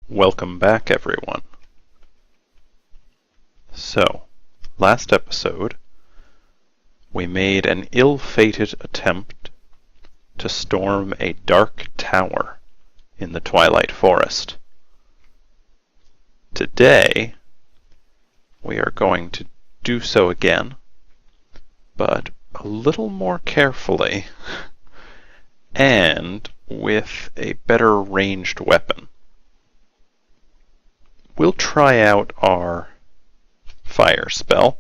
Welcome back, everyone. So, last episode, we made an ill-fated attempt to storm a dark tower in the Twilight Forest. Today, we are going to do so again, but a little more carefully and with a better ranged weapon. We'll try out our fire spell,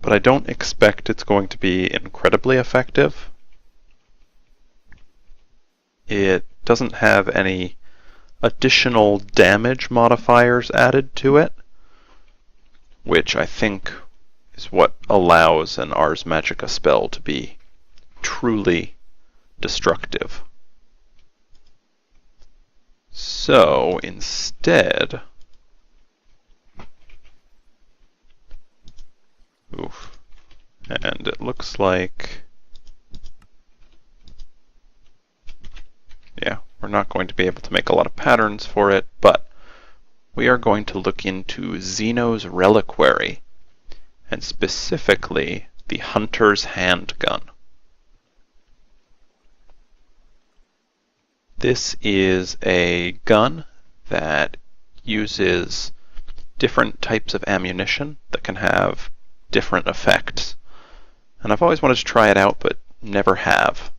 but I don't expect it's going to be incredibly effective. It doesn't have any additional damage modifiers added to it, which I think is what allows an Ars Magica spell to be truly destructive. So instead, and it looks like, we're not going to be able to make a lot of patterns for it, but we are going to look into Zeno's Reliquary, and specifically the Hunter's Handgun. This is a gun that uses different types of ammunition that can have different effects. And I've always wanted to try it out, but never have.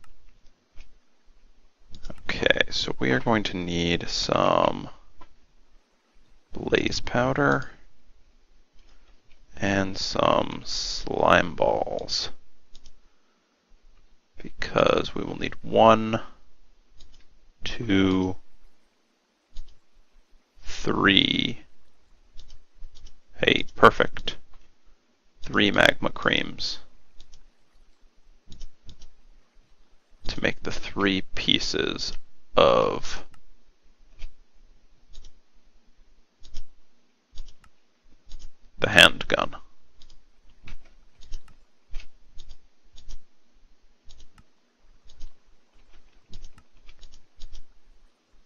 Okay, so we are going to need some blaze powder and some slime balls, because we will need 1, 2, 3. Hey, perfect. 3 magma creams to make the 3 pieces of the handgun.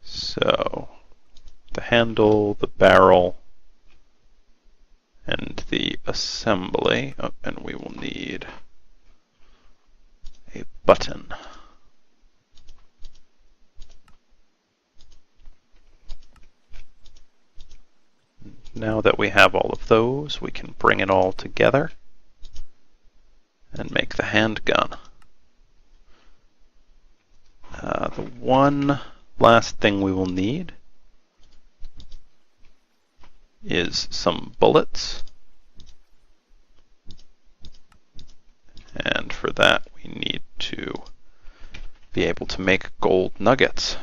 So, the handle, the barrel, and the assembly. Oh, and we will need a button. Now that we have all of those, we can bring it all together and make the handgun. The one last thing we will need is some bullets, and for that we need to be able to make gold nuggets.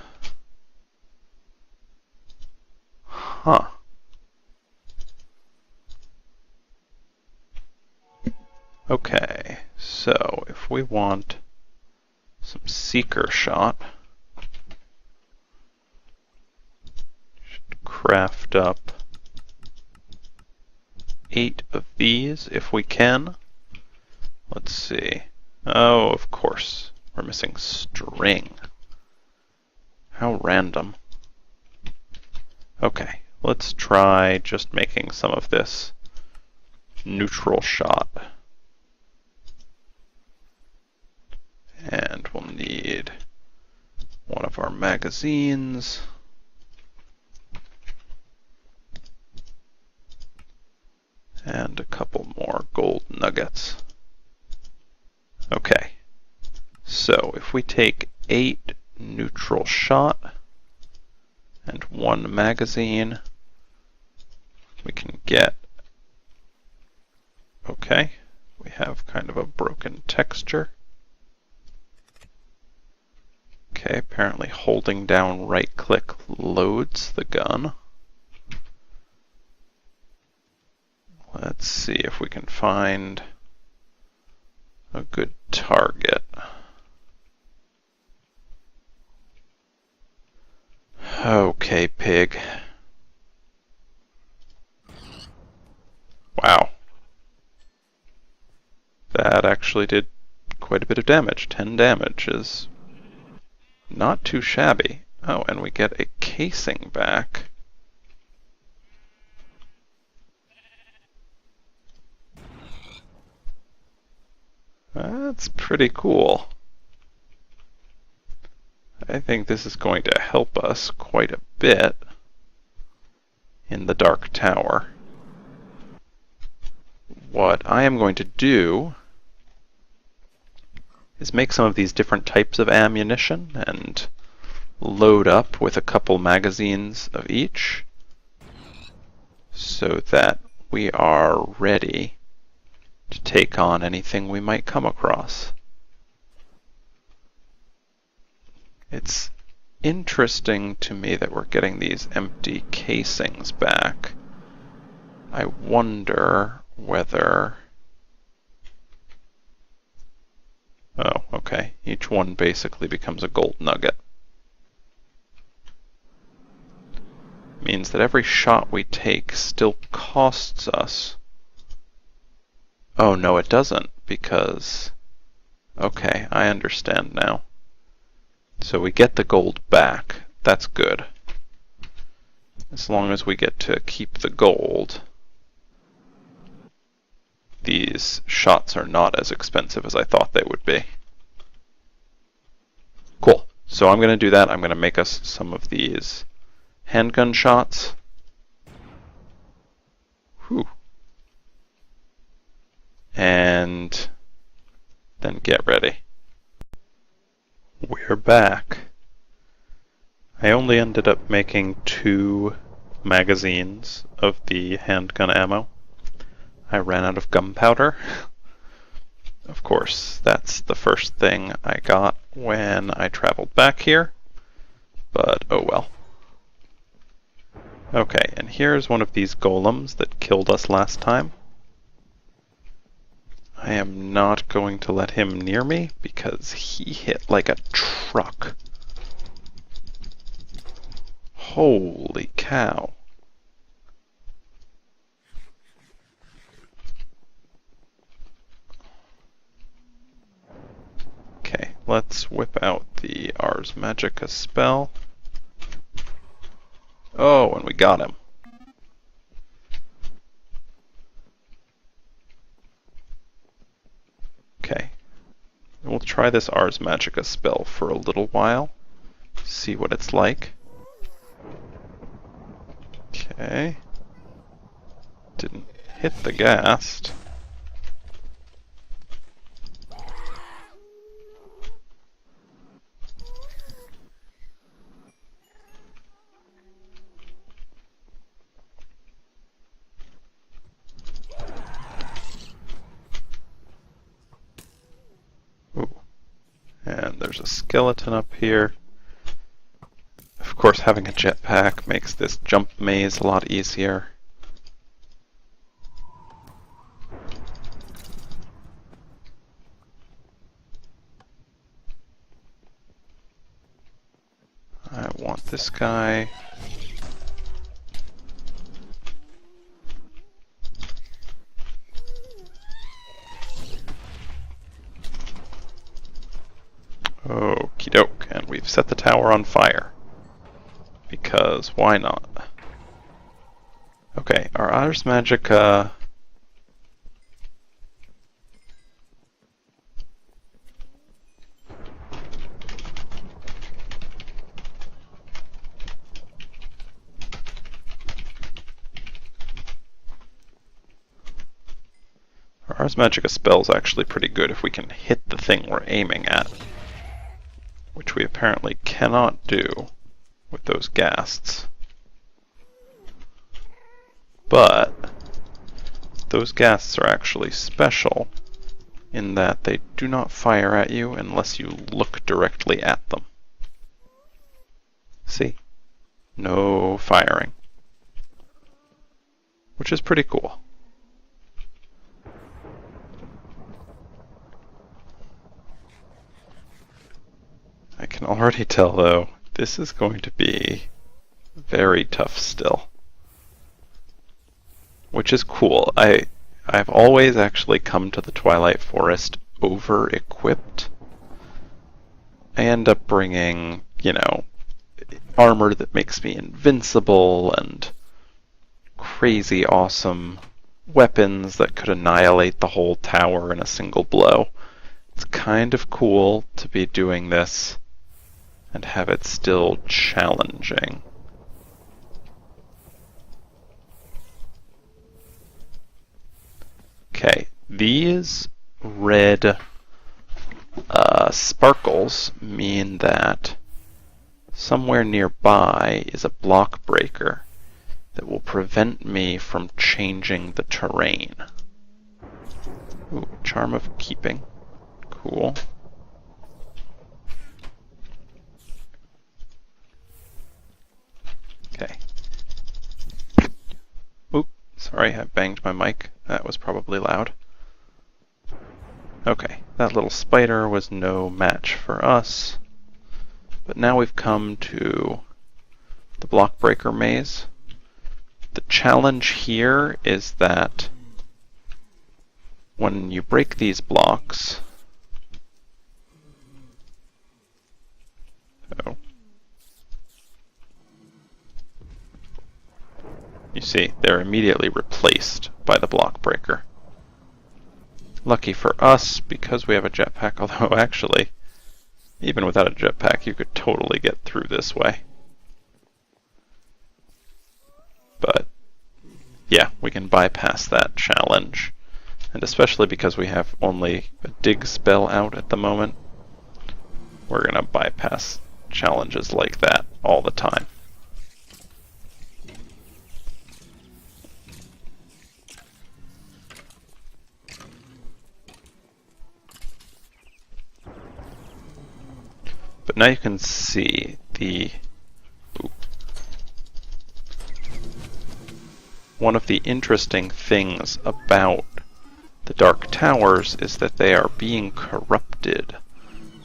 Okay, so if we want some seeker shot, should craft up 8 of these if we can. Let's see. Oh, of course, we're missing string. How random. Okay, let's try just making some of this neutral shot. And we'll need one of our magazines. And a couple more gold nuggets. Okay, so if we take 8 neutral shot and 1 magazine, we can get, okay, we have kind of a broken texture. Okay, apparently holding down right-click loads the gun. Let's see if we can find a good target. Okay, pig. Wow. That actually did quite a bit of damage. 10 damage is not too shabby. Oh, and we get a casing back. That's pretty cool. I think this is going to help us quite a bit in the Dark Tower. What I am going to do is make some of these different types of ammunition and load up with a couple magazines of each so that we are ready to take on anything we might come across. It's interesting to me that we're getting these empty casings back. I wonder whether... Oh, okay. Each one basically becomes a gold nugget. Means that every shot we take still costs us. Oh, no, it doesn't, because... Okay, I understand now. So we get the gold back. That's good. As long as we get to keep the gold, these shots are not as expensive as I thought they would be. Cool. So I'm going to do that. I'm going to make us some of these handgun shots. Whew. And then get ready. We're back. I only ended up making 2 magazines of the handgun ammo. I ran out of gunpowder. Of course, that's the first thing I got when I traveled back here, but oh well. Okay, and here's one of these golems that killed us last time. I am not going to let him near me because he hit like a truck. Holy cow. Okay, let's whip out the Ars Magica spell. Oh, and we got him. Okay, we'll try this Ars Magica spell for a little while, see what it's like. Okay, didn't hit the ghast. And there's a skeleton up here. Of course, having a jetpack makes this jump maze a lot easier. I want this guy. Okie doke, and we've set the tower on fire. Because why not? Okay, our Ars Magica... Our Ars Magica spell's actually pretty good if we can hit the thing we're aiming at. Which we apparently cannot do with those ghasts. But those ghasts are actually special in that they do not fire at you unless you look directly at them. See? No firing. Which is pretty cool. I can already tell, though, this is going to be very tough still. Which is cool. I've always actually come to the Twilight Forest over-equipped. I end up bringing, you know, armor that makes me invincible, and crazy awesome weapons that could annihilate the whole tower in a single blow. It's kind of cool to be doing this and have it still challenging. Okay, these red sparkles mean that somewhere nearby is a block breaker that will prevent me from changing the terrain. Ooh, charm of keeping. Cool. Okay. Oop, sorry, I banged my mic. That was probably loud. Okay, that little spider was no match for us. But now we've come to the block breaker maze. The challenge here is that when you break these blocks, you see, they're immediately replaced by the block breaker. Lucky for us, because we have a jetpack, although actually, even without a jetpack, you could totally get through this way. But yeah, we can bypass that challenge. And especially because we have only a dig spell out at the moment, we're going to bypass challenges like that all the time. But now you can see one of the interesting things about the Dark Towers is that they are being corrupted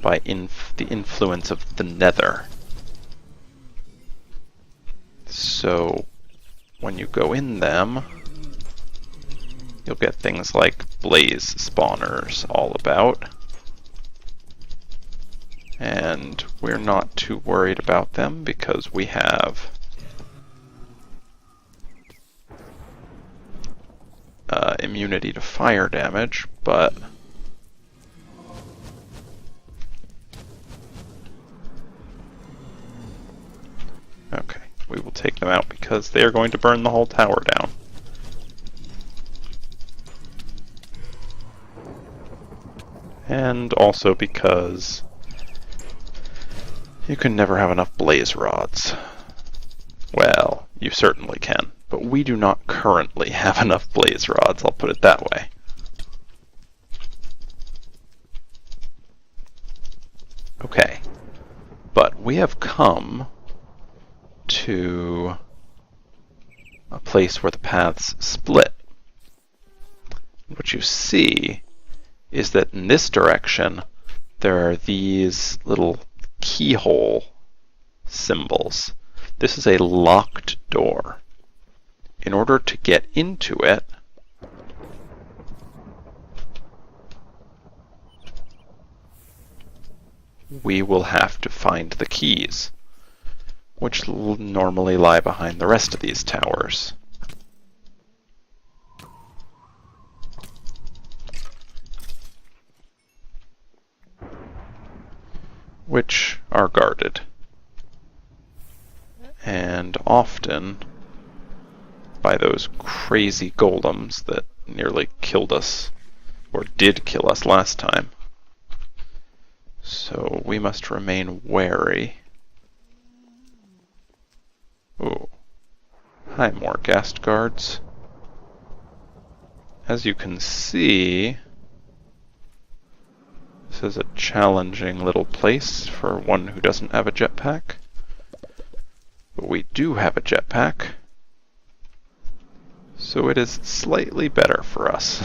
by the influence of the Nether. So when you go in them, you'll get things like blaze spawners all about. And we're not too worried about them because we have immunity to fire damage, but okay, we will take them out because they are going to burn the whole tower down. And also because you can never have enough blaze rods. Well, you certainly can, but we do not currently have enough blaze rods, I'll put it that way. Okay, but we have come to a place where the paths split. What you see is that in this direction there are these little keyhole symbols. This is a locked door. In order to get into it, we will have to find the keys, which normally lie behind the rest of these towers. Which are guarded. And often by those crazy golems that nearly killed us, or did kill us last time. So we must remain wary. Ooh. Hi, more ghast guards. As you can see, this is a challenging little place for one who doesn't have a jetpack. But we do have a jetpack, so it is slightly better for us.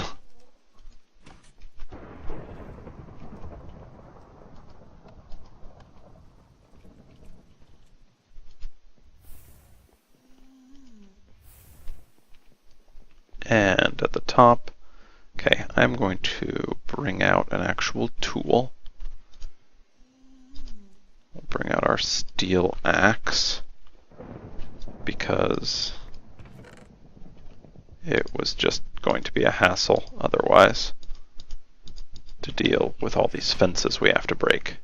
And at the top, okay, I'm going to bring out an actual tool. We'll bring out our steel axe because it was just going to be a hassle otherwise to deal with all these fences we have to break.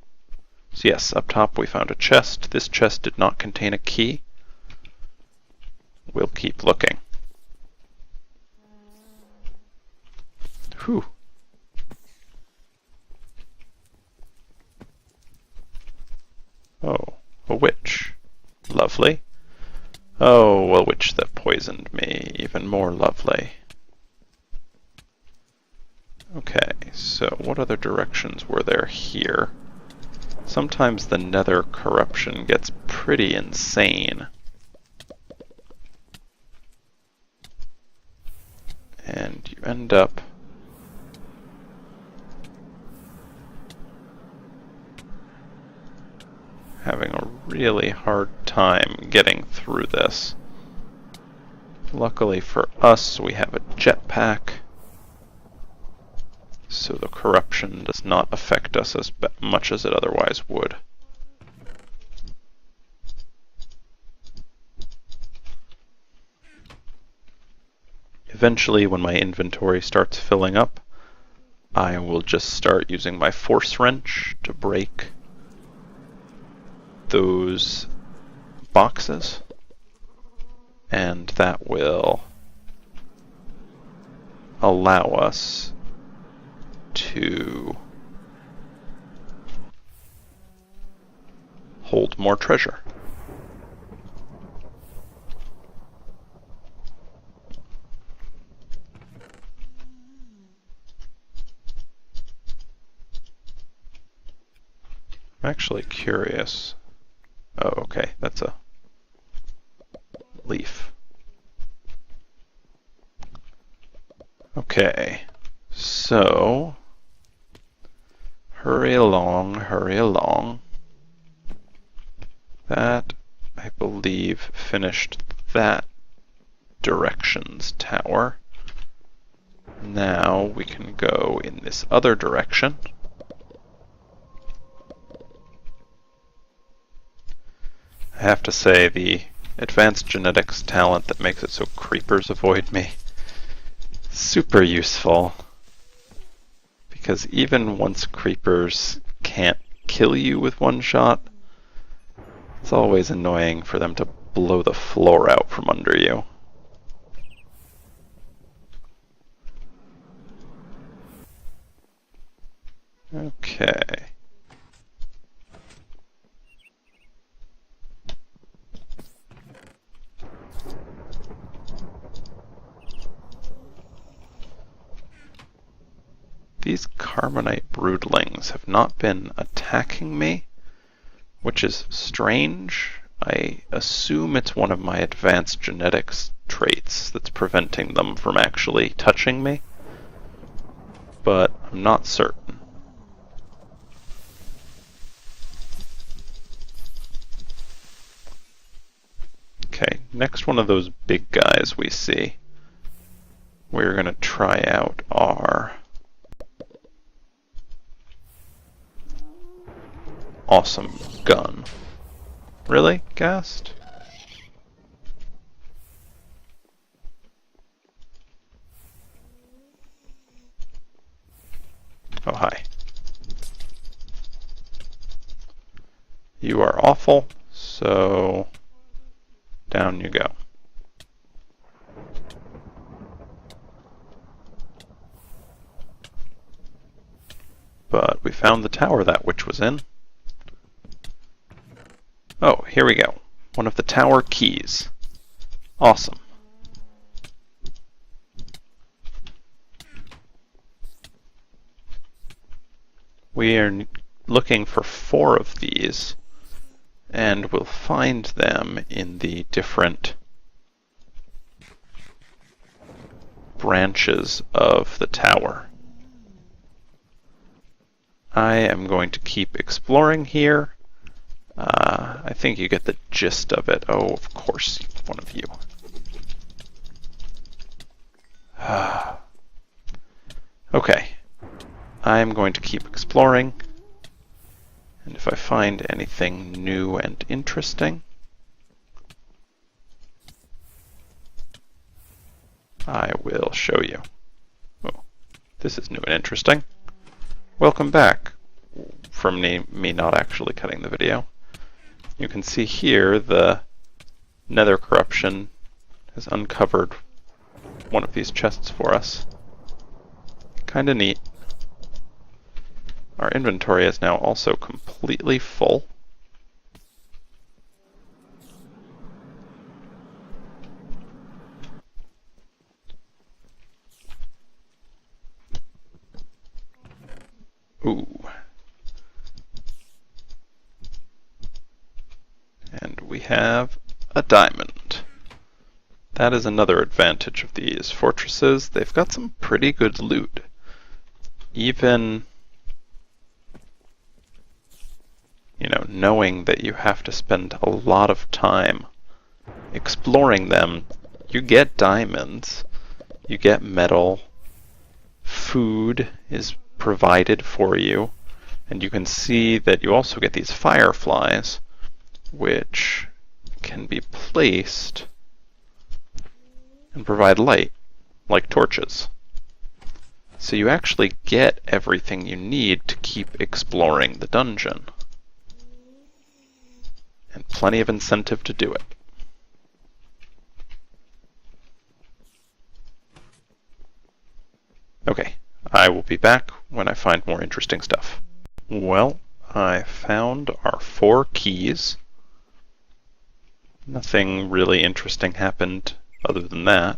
So yes, up top we found a chest. This chest did not contain a key. We'll keep looking. Whew. Oh, a witch. Lovely. Oh, a witch that poisoned me. Even more lovely. Okay, so what other directions were there here? Sometimes the nether corruption gets pretty insane. And you end up having a really hard time getting through this. Luckily for us, we have a jetpack, so the corruption does not affect us as much as it otherwise would. Eventually, when my inventory starts filling up, I will just start using my force wrench to break those boxes, and that will allow us to hold more treasure. I'm actually curious. Oh, okay, that's a leaf. Okay, so hurry along, hurry along. That, I believe, finished that direction's tower. Now we can go in this other direction. I have to say, the advanced genetics talent that makes it so creepers avoid me, super useful. Because even once creepers can't kill you with one shot, it's always annoying for them to blow the floor out from under you. Okay. These Carbonite broodlings have not been attacking me, which is strange. I assume it's one of my advanced genetics traits that's preventing them from actually touching me, but I'm not certain. Okay, next one of those big guys we see, we're going to try out our awesome gun. Really, Ghast? Oh, hi. You are awful, so down you go. But we found the tower that witch was in. Oh, here we go. One of the tower keys. Awesome. We are looking for 4 of these, and we'll find them in the different branches of the tower. I am going to keep exploring here. I think you get the gist of it. Oh, of course, one of you. Okay. I'm going to keep exploring, and if if I find anything new and interesting, I will show you. Oh, this is new and interesting. Welcome back from me not actually cutting the video. You can see here the nether corruption has uncovered one of these chests for us. Kinda neat. Our inventory is now also completely full. Ooh. And we have a diamond. That is another advantage of these fortresses. They've got some pretty good loot. Even, knowing that you have to spend a lot of time exploring them, you get diamonds, you get metal, food is provided for you, and you can see that you also get these fireflies, which can be placed and provide light, like torches. So you actually get everything you need to keep exploring the dungeon. And plenty of incentive to do it. Okay, I will be back when I find more interesting stuff. Well, I found our 4 keys. Nothing really interesting happened other than that.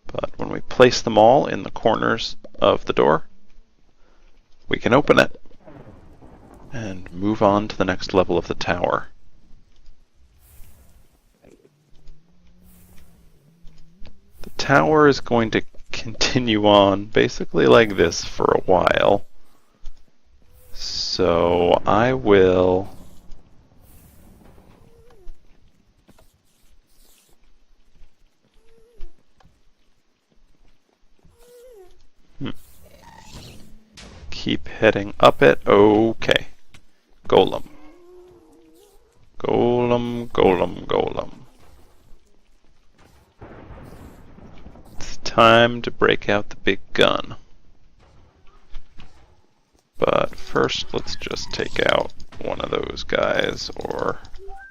But when we place them all in the corners of the door, we can open it and move on to the next level of the tower. The tower is going to continue on basically like this for a while. So I will keep heading up it. Okay. Golem. Golem, golem, golem. It's time to break out the big gun. But first, let's just take out one of those guys, or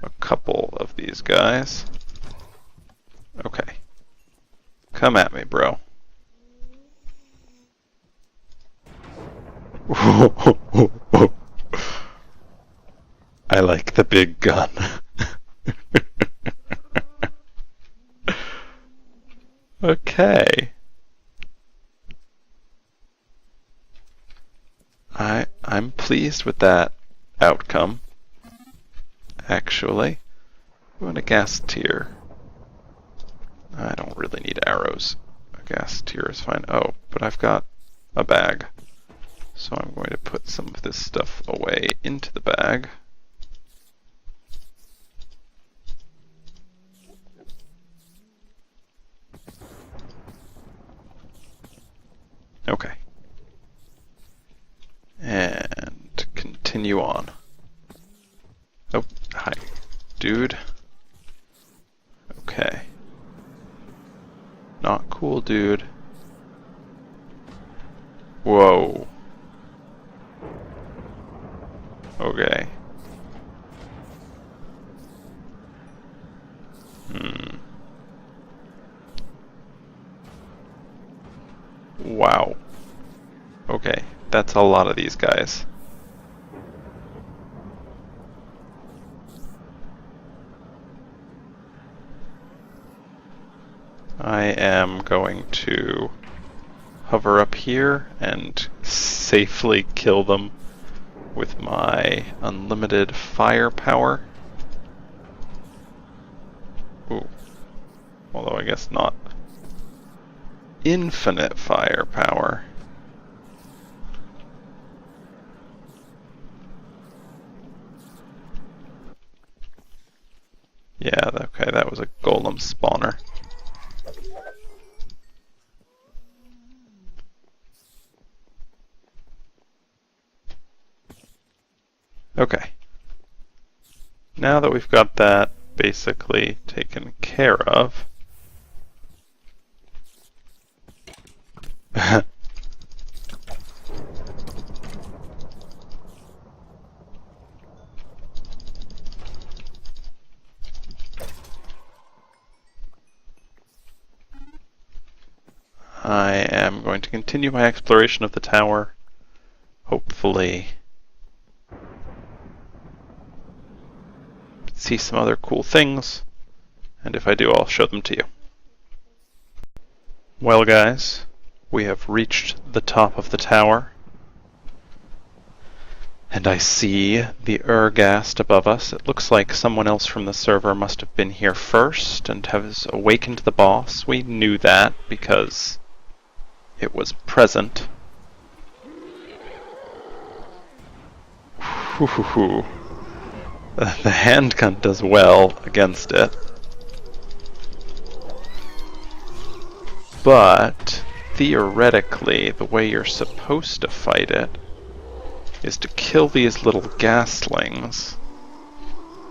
a couple of these guys. Okay. Come at me, bro. I like the big gun. Okay. I'm pleased with that outcome, actually. Ooh, and a gas tier. I don't really need arrows. A gas tier is fine. Oh, but I've got a bag. So I'm going to put some of this stuff away into the bag. Okay. And continue on. Oh, hi, dude. Okay. Not cool, dude. Whoa. Okay. Wow. Okay, that's a lot of these guys. I am going to hover up here and safely kill them with my unlimited firepower. Ooh. Although I guess not infinite firepower. Yeah, okay, that was a golem spawner. now that we've got that basically taken care of, I am going to continue my exploration of the tower. Hopefully see some other cool things, and if I do, I'll show them to you. Well, guys, we have reached the top of the tower, and I see the Urgast above us. It looks like someone else from the server must have been here first and has awakened the boss. We knew that because it was present. The handgun does well against it. But theoretically, the way you're supposed to fight it is to kill these little gaslings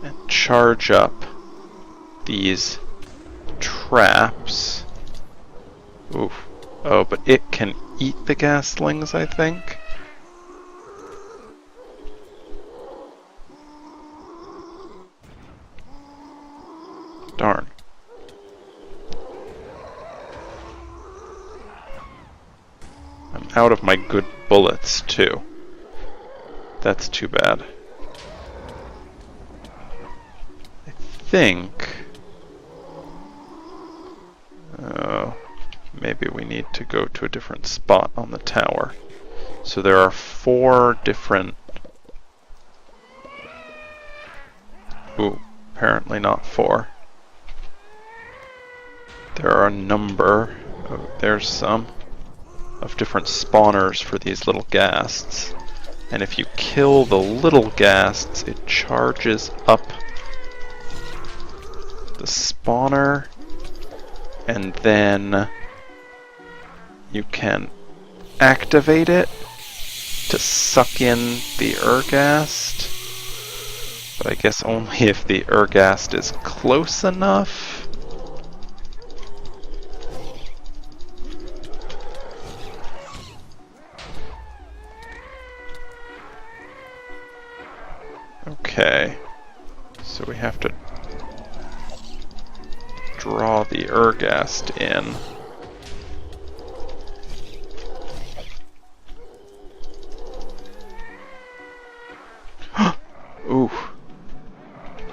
and charge up these traps. Oof. Oh, but it can eat the gaslings, I think. Darn. I'm out of my good bullets, too. That's too bad. I think... maybe we need to go to a different spot on the tower. So there are 4 different... Ooh, apparently not 4. There are a number, there's some, of different spawners for these little ghasts. And if you kill the little ghasts, it charges up the spawner, and then you can activate it to suck in the Urgast. But I guess only if the Urgast is close enough. Okay, so we have to draw the Urgast in. Ooh.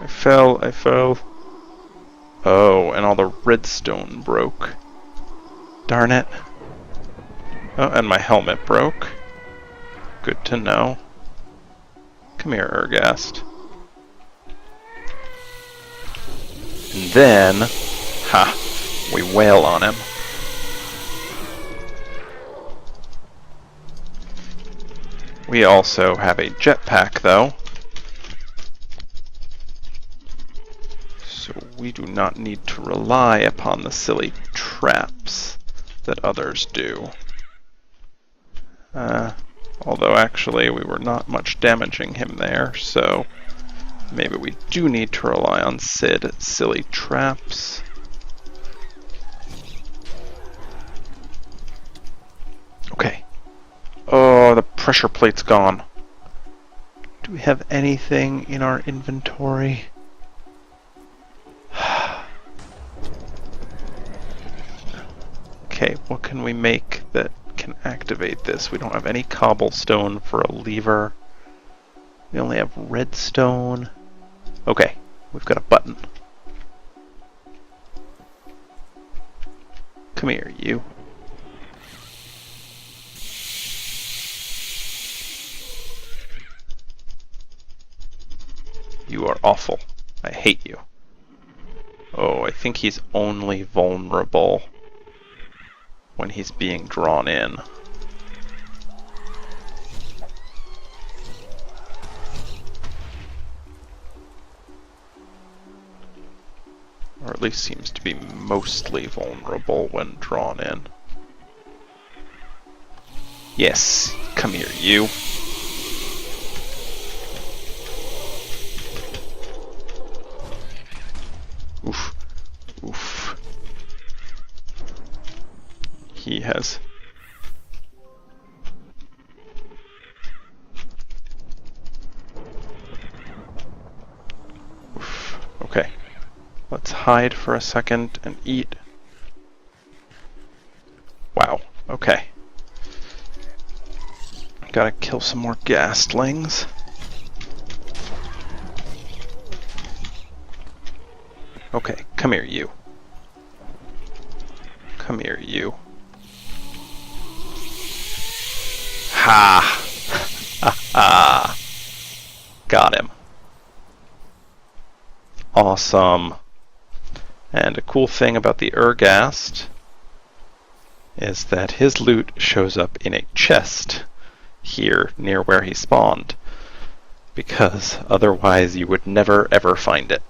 I fell. Oh, and all the redstone broke. Darn it. Oh, and my helmet broke. Good to know. Come here, Urgast. And then, we wail on him. We also have a jetpack, though. So we do not need to rely upon the silly traps that others do. Although actually we were not much damaging him there, so maybe we do need to rely on silly traps. Okay. Oh, the pressure plate's gone. Do we have anything in our inventory? Okay, what can we make that can activate this? We don't have any cobblestone for a lever. We only have redstone. Okay, we've got a button. Come here, you. You are awful. I hate you. Oh, I think he's only vulnerable when he's being drawn in. Or at least seems to be mostly vulnerable when drawn in. Yes, come here, you. he has... Oof. Okay. Let's hide for a second and eat. Wow. Okay. Gotta kill some more gastlings. Okay, come here, you. Come here, you. Ha! Ha! Got him. Awesome. And a cool thing about the Ergast is that his loot shows up in a chest here near where he spawned, because otherwise you would never ever find it.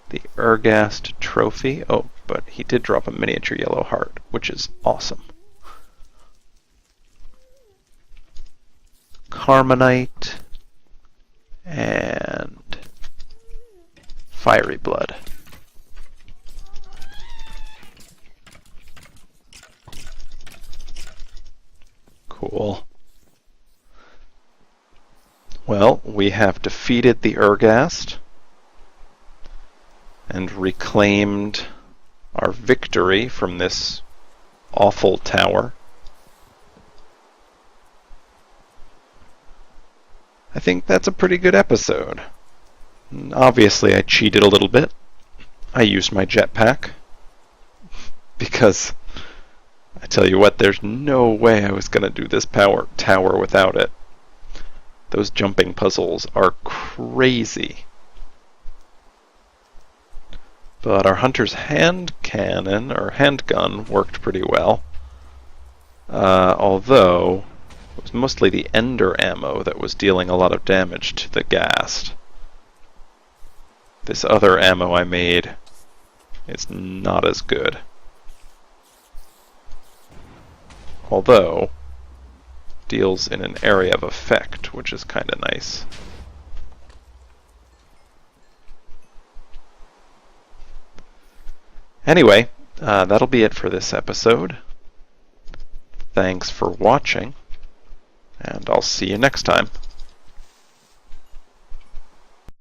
The Ergast trophy. Oh, but he did drop a miniature yellow heart, which is awesome. Carmonite and Fiery Blood. Cool. Well, we have defeated the Ergast and reclaimed our victory from this awful tower. I think that's a pretty good episode. Obviously, I cheated a little bit. I used my jetpack because I tell you what, there's no way I was going to do this tower without it. Those jumping puzzles are crazy. But our hunter's hand cannon, or handgun, worked pretty well. Although, it was mostly the ender ammo that was dealing a lot of damage to the ghast. This other ammo I made is not as good. Although, deals in an area of effect, which is kind of nice. Anyway, that'll be it for this episode. Thanks for watching, and I'll see you next time.